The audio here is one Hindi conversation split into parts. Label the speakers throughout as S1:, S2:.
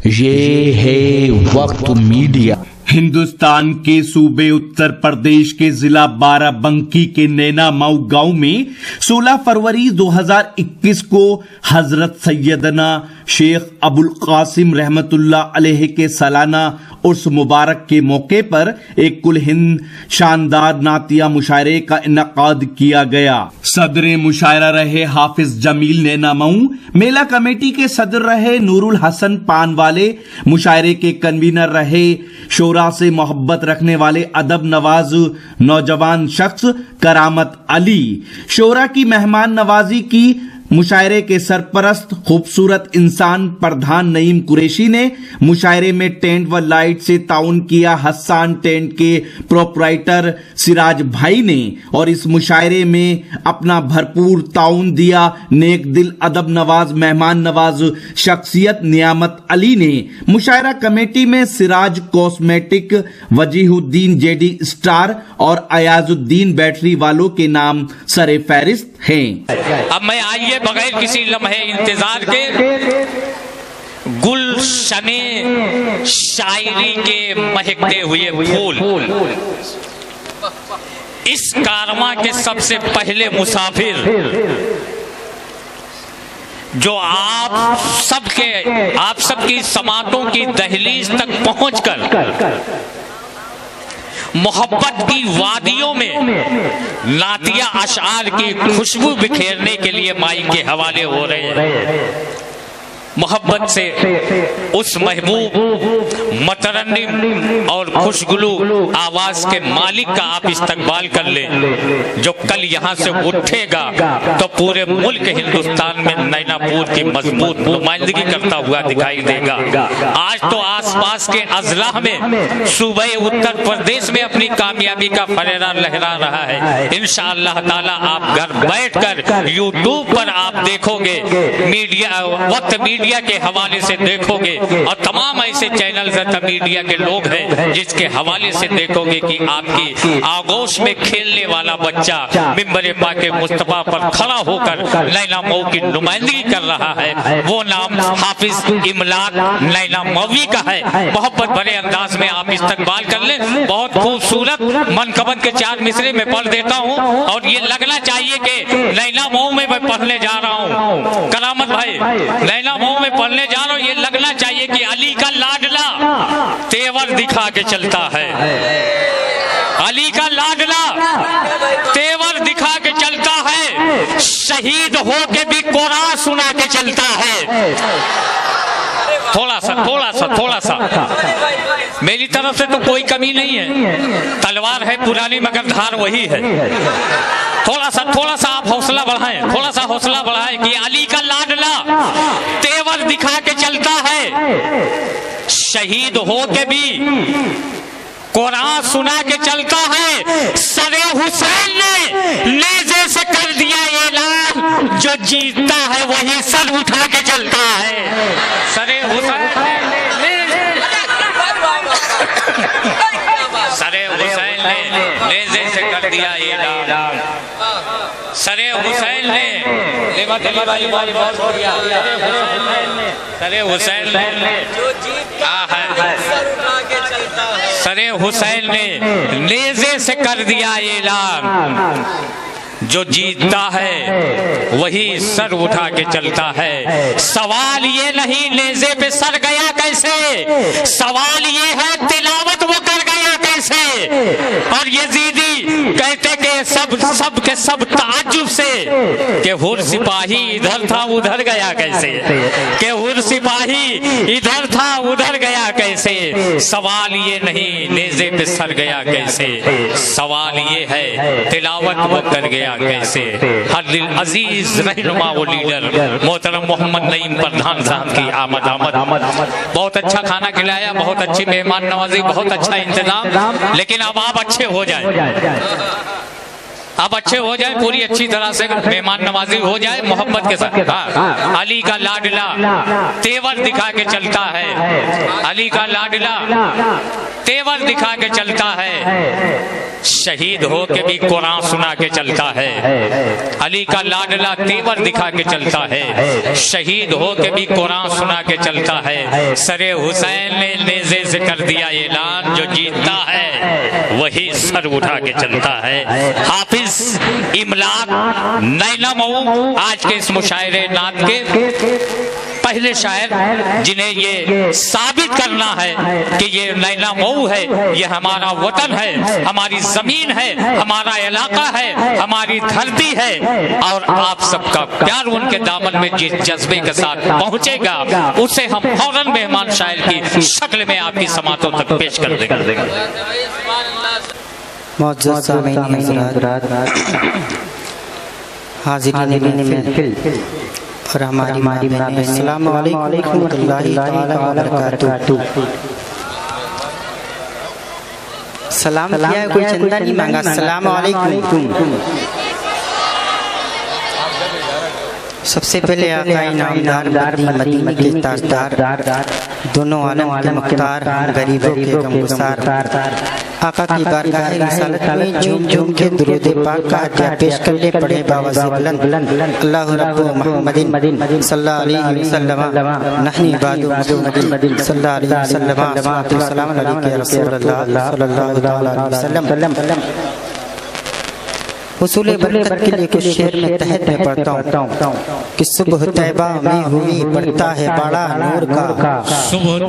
S1: ये है वक्त मीडिया।
S2: हिंदुस्तान के सूबे उत्तर प्रदेश के जिला बाराबंकी के नैना मऊ गांव में 16 फरवरी 2021 को हजरत सैयदना शेख अबुल कासिम रहमतुल्लाह अलैह के सालाना उर्स मुबारक के मौके पर एक कुल हिंद शानदार नातिया मुशायरे का इनकाद किया गया। सदर मुशायरा रहे हाफिज जमील नैना मऊ, मेला कमेटी के सदर रहे नूरुल हसन पानवाले, मुशायरे के कन्वीनर रहे शोरा से मोहब्बत रखने वाले अदब नवाज नौजवान शख्स करामत अली। शोरा की मेहमान नवाजी की मुशायरे के सरपरस्त खूबसूरत इंसान प्रधान नईम कुरैशी ने। मुशायरे में टेंट व लाइट से ताउन किया हस्सान टेंट के प्रोपराइटर सिराज भाई ने और इस मुशायरे में अपना भरपूर ताउन दिया नेक दिल अदब नवाज मेहमान नवाज शख्सियत नियामत अली ने। मुशायरा कमेटी में Siraj cosmetic, Wajihuddin JD star और अयाजुद्दीन बैटरी वालों के नाम सरे फहरिस्त हैं।
S3: अब मैं आइए बगैर किसी लम्हे इंतजार के गुलशने शायरी के महकते हुए फूल, इस कारवां के सबसे पहले मुसाफिर जो आप सबकी समातों की दहलीज तक पहुंचकर मोहब्बत की वादियों में नातिया अशआर की खुशबू बिखेरने के लिए माई के हवाले हो रहे हैं। मोहब्बत से उस महबूब मतरन्निम और खुशगुलू आवाज के मालिक का आप इस्तकबाल कर लें, जो कल यहाँ से उठेगा तो पूरे मुल्क हिंदुस्तान में नैनापुर की मजबूत नुमाइंदगी करता हुआ दिखाई देगा। आज तो आसपास के अजलाह में सूबे उत्तर प्रदेश में अपनी कामयाबी का फरेरा लहरा रहा है। इंशाअल्लाह ताला आप घर बैठकर यूट्यूब पर आप देखोगे, वक्त मीडिया के हवाले से देखोगे और तमाम ऐसे चैनल मीडिया के लोग हैं जिसके हवाले से देखोगे कि आपकी आगोश में खेलने वाला बच्चा मिंबर पाके मुस्तफा पर खड़ा होकर नैना मऊ की नुमाइंदगी कर रहा है। वो नाम हाफिज इमलाक नैना मऊवी का है। मोहब्बत भरे अंदाज में आप इस्तकबाल कर लें। बहुत खूबसूरत मनकबत के 4 मिसरे में पढ़ देता हूँ और ये लगना चाहिए कि नैना मऊ में मैं पढ़ने जा रहा हूँ। करामत भाई, नैना मऊ में पढ़ने जा रहा हूँ, ये लगना चाहिए कि अली का लाडला तेवर दिखा के चलता है। अली का लाडला तेवर दिखा के चलता है, शहीद हो के भी कुरान सुना के चलता है। थोड़ा सा मेरी तरफ से तो कोई कमी नहीं है, तलवार है पुरानी मगर धार वही है। थोड़ा सा आप हौसला बढ़ाएं, थोड़ा सा हौसला बढ़ाएं कि अली का लाडला तेवर दिखा के चलता है, शहीद हो के भी कुरान सुना के चलता है। सरे हुसैन ने नेज़े से कर दिया ऐलान, जो जीतता है वही सर उठा के चलता है। सरे हुसैन ने नेज़े से कर दिया ऐलान। सरे हुसैन ने सरे हुसैन ने नेज़े से कर दिया ऐलान, जो जीतता है वही सर उठा के चलता है। सवाल ये नहीं नेज़े पे सर गया कैसे, सवाल ये है तिलावत वो कर गया कैसे। और यजीदी कहते कि सब के सब ताज्जुब से कि हुर सिपाही इधर था उधर गया कैसे, कि हुर सिपाही इधर था उधर गया कैसे। सवाल ये नहीं नेज़े पे सर गया कैसे, सवाल ये है तिलावत वो कर गया कैसे। हर दिल अजीज रहनुमा वो लीडर मोहतरम मोहम्मद नईम प्रधान साहब की आमद। बहुत अच्छा खाना खिलाया, बहुत अच्छी मेहमान नवाजी, बहुत अच्छा इंतजाम। लेकिन अब आप अच्छे हो जाए, पूरी अच्छी तरह से मेहमान नवाजी हो जाए मोहब्बत के साथ। हाँ, अली का लाडला तेवर दिखा के चलता है, अली का लाडला तेवर दिखा के चलता है, शहीद हो के भी कुरान सुना के चलता है। अली का लाडला तेवर दिखा के चलता है, शहीद हो के भी कुरान सुना के चलता है। सरे हुसैन ने नेज़े से कर दिया ऐलान, जो जीतता है वही सर उठा के चलता है। हाफिज इमलाक नैना मऊ आज के इस मुशायरे नात के पहले शायर, जिन्हें ये साबित करना है कि ये नैना मऊ है, ये हमारा वतन है, हमारी जमीन है, हमारा इलाका है, हमारी धरती है, और आप सबका प्यार उनके दामन में जिस जज्बे के साथ पहुंचेगा उसे हम फौरन मेहमान शायर की शक्ल में आपकी समातों तक पेश कर देंगे।
S4: मौजूद सामीन हज़रात, हाज़िरीन महफ़िल और हमारी माँ बहनें, अस्सलामु अलैकुम वरहमतुल्लाहि तआला वबरकातुहू। सलाम किया है, कोई चंदा नहीं मांगा। अस्सलामु अलैकुम। सबसे पहले आका इनामदार मदीने के ताजदार, दोनों आलम के मुख्तार, गरीबों के गमगुसार, आका की बारगाह रिसालत में झूम झूम के दुरूद पाक का हदिया पेश कर ले पढ़े बावाज़े बुलंद। अल्लाहु रब्बु मुहम्मदिन सल्लल्लाहु अलैहि वसल्लम नहनी बादु मुहम्मदिन सल्लल्लाहु अलैहि वसल्लम सलातु सलाम अलैका रसूलल्लाह सल्लल्लाहु अलैहि वसल्लम। हुसूल बरकत के लिए कुछ शेर में तहत में पढ़ता हूँ कि सुबह तैबा में हुई बढ़ता है बड़ा नूर का,
S3: सुबह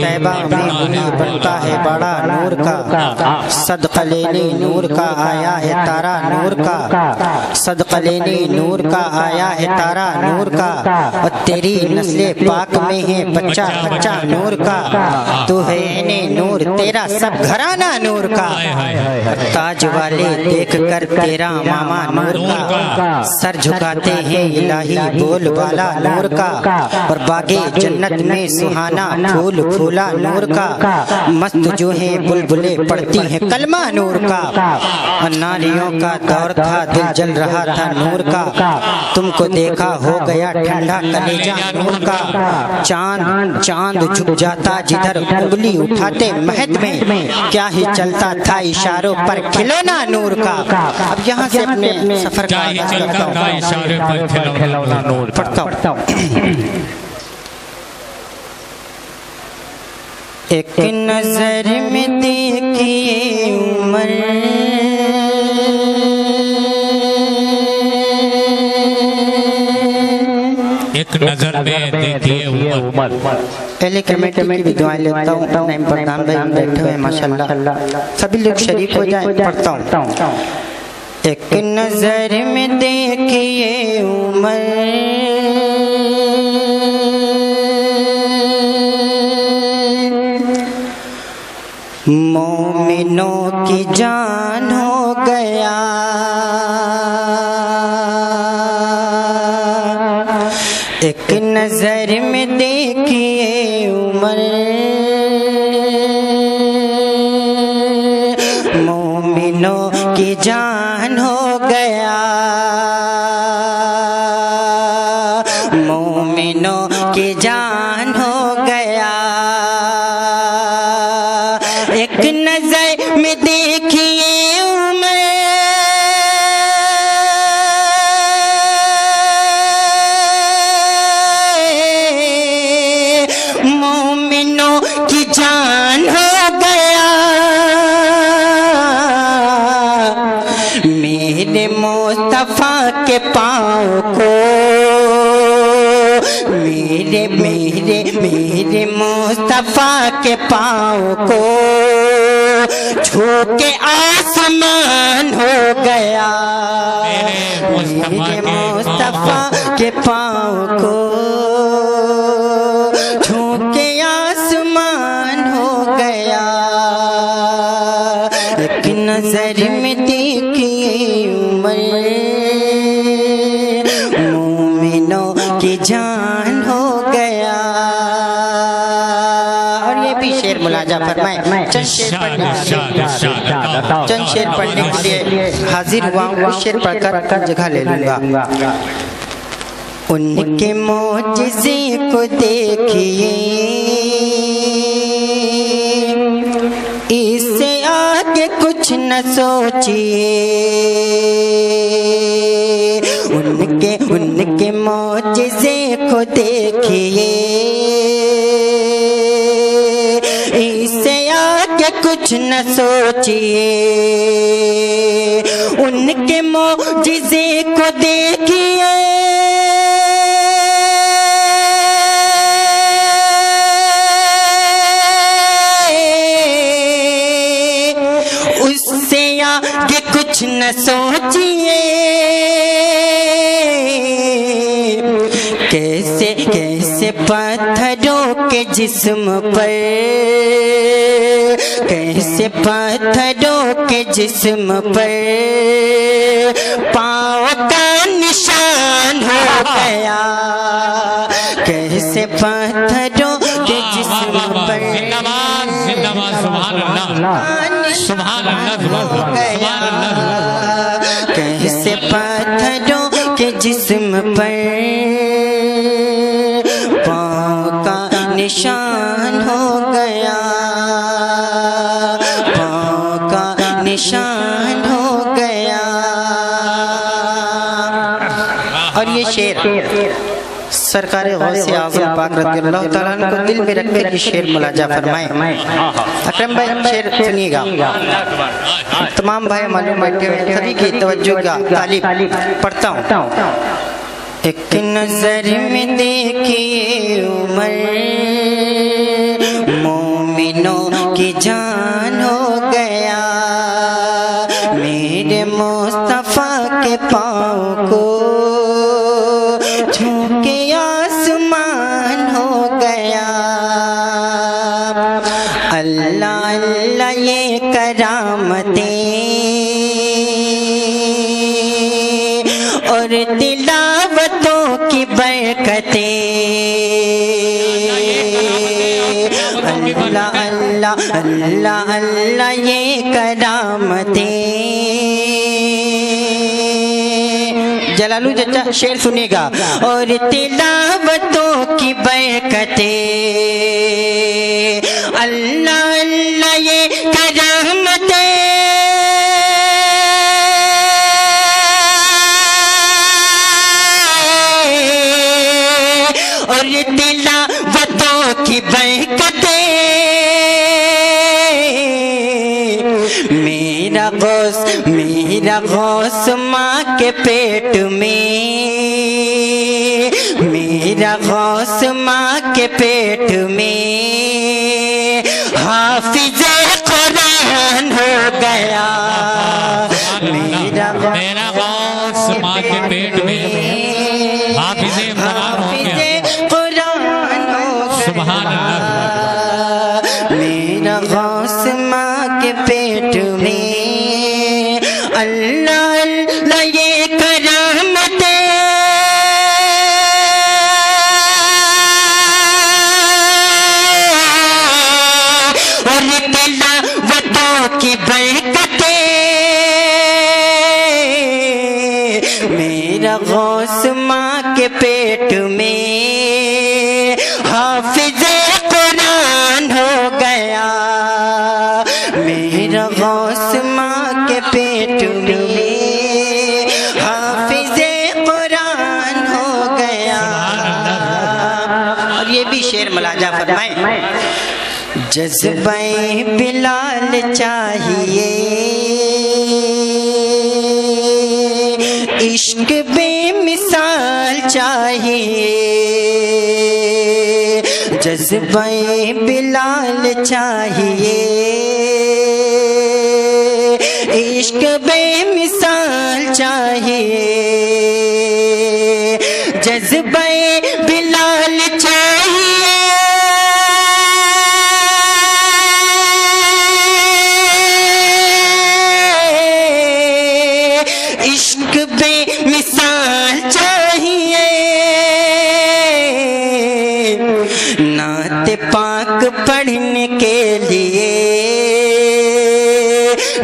S3: तैबा
S4: में हुई बढ़ता है बड़ा नूर का, सदका लेने नूर का आया है तारा नूर का, सदका लेने नूर का आया है तारा नूर का, और तेरी नस्ले पाक में है बच्चा बच्चा नूर का, तू है ने नूर तेरा सब घराना नूर का, ताज वाले देख कर तेरा मामा नूर का, सर झुकाते हैं इलाही बोल वाला नूर का, और बागे जन्नत में सुहाना फूल फूला नूर का, मस्त जो है बुलबुले पड़ती हैं कलमा नूर का, और नारियों का दौर था दिल जल रहा था नूर का, तुमको देखा हो गया ठंडा कलेजा नूर का, चांद चांद झुक जाता जिधर उंगली उठाते महद में, क्या ही चलता था इशारों पर खिलौना नूर का। अब यहाँ से अपने सफर का आगाज करता हूँ,
S3: इशारे पर खिलौना नूर
S4: पढ़ता हूँ। एक नजर में देखिए उमर,
S3: एक नजर में देखिए उमर।
S4: पहले कमेटी की भी दुआएं लेता हूँ, नाइम प्रधान भाई बैठे हुए माशाल्लाह, सभी लोग शरीक हो जाए। पढ़ता हूँ। एक नजर में देखिए उमर, मोमिनों की जान हो गया, एक नजर में देखिए उमर, मोमिनों की जान हो गया, मोमिनों की जान हो गया, एक नजर में देखिए उमर, मोमिनों की जान हो गया, मेरे मुस्तफा के पाँव को, मेरे मेरे मेरे मुस्तफा के पाँव को छू के आसमान हो गया, मेरे मुस्तफा के पाँव को छू के आसमान हो गया, एक नजर में देखिए उमर, मोमिनों की जान हो गया। और ये भी शेर मुलाजा फरमाए, चंद शेर पढ़ने के लिए हाजिर हुआ हूँ, शेर पढ़कर जगह ले लूंगा। उनके मोजिज़े को देखिए, न सोचिए, उनके मौजिज़े को देखिए, इससे आगे कुछ न सोचिए, उनके मौजिज़े को देखिए, उससे आगे कुछ न सोचिए। कैसे कैसे पत्थरों के जिस्म पर, कैसे पत्थरों के जिस्म पर पाँव का निशान हो गया, कैसे पत्थरों के जिस्म पर कैसे पत्थरों के जिस्म पर पाँव का निशान हो गया, पाँव का निशान हो गया। और ये शेर सरकार गौसे आज़म पाक रज़ियल्लाहु ताला अन्हु को दिल में रखकर ये शेर मुलाजा फरमाए। अकरम भाई शेर सुनिएगा, तमाम भाई मालूम बैठे हुए सभी की तवज्जो का तालीब पढ़ता हूँ। एक नजर में देखिए उमर, मोमिनों की जान हो गया, मेरे मुस्तफा के पाँव को छू के आसमान हो गया। अल्लाह अल्लाह ये करामतें और तिलावतों की बरकतें, अल्लाह अल्लाह अल्लाह अल्लाह ये करामतें। जलालू चचा शेर सुनेगा, और तिलावतों की बरकतें, अल्लाह अल्लाह ये करामतें, और तिलावतों की बरकतें। मेरा गौस माँ के पेट में, मेरा गौस माँ के पेट में हाफिज़े कुरान हो गया। मेरा
S3: गौस माँ के पेट में हाफिज़े कुरान हो गया। सुभान अल्लाह।
S4: मेरा गौस माँ के पेट में अल्लाह अल्लाह ये करामतें, और तिलावतों की बरकतें। मेरा गौस माँ के पेट में हाफिज़े कुरान हो गया, मेरा गौस माँ के पेट में हाफिज़े कुरान हो गया। और ये भी शेर मुलाजा फरमाए, जज़्बे बिलाल चाहिए, इश्क बेमिसाल चाहिए, जज़्बे बिलाल चाहिए, इश्क बेमिसाल चाहिए, जज़्बे बिलाल चाहिए, इश्क बेमिसाल चाहिए। नाते पाक पढ़ने के लिए,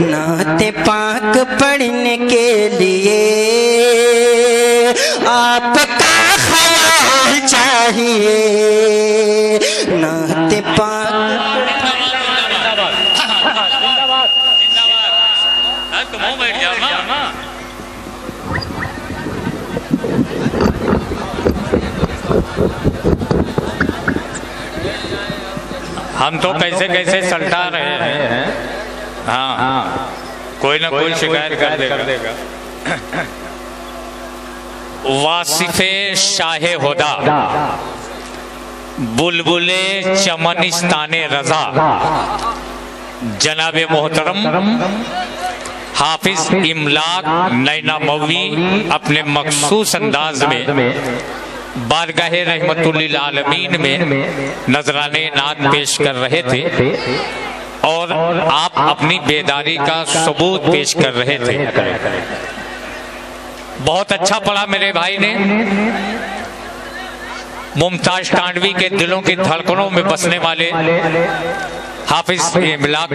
S4: नाते पाक पढ़ने के लिए आपका ख्याल चाहिए। नाते पाक
S3: हम तो कैसे कैसे सल्टा रहे हैं। हाँ, कोई ना कोई शिकायत कर देगा। वासिफे शाहे हुदा बुलबुले चमनिस्ताने रजा जनाबे मोहतरम हाफिज इमलाक नैना मौवी अपने मखसूस अंदाज में बारगाहे रहमतुल्लिल आलमीन में नजराने नात पेश कर रहे थे और आप अपनी बेदारी का सबूत पेश कर रहे थे। बहुत अच्छा पढ़ा मेरे भाई ने। मुमताज टांडवी के दिलों की धड़कनों में बसने वाले हाफिज इमलाक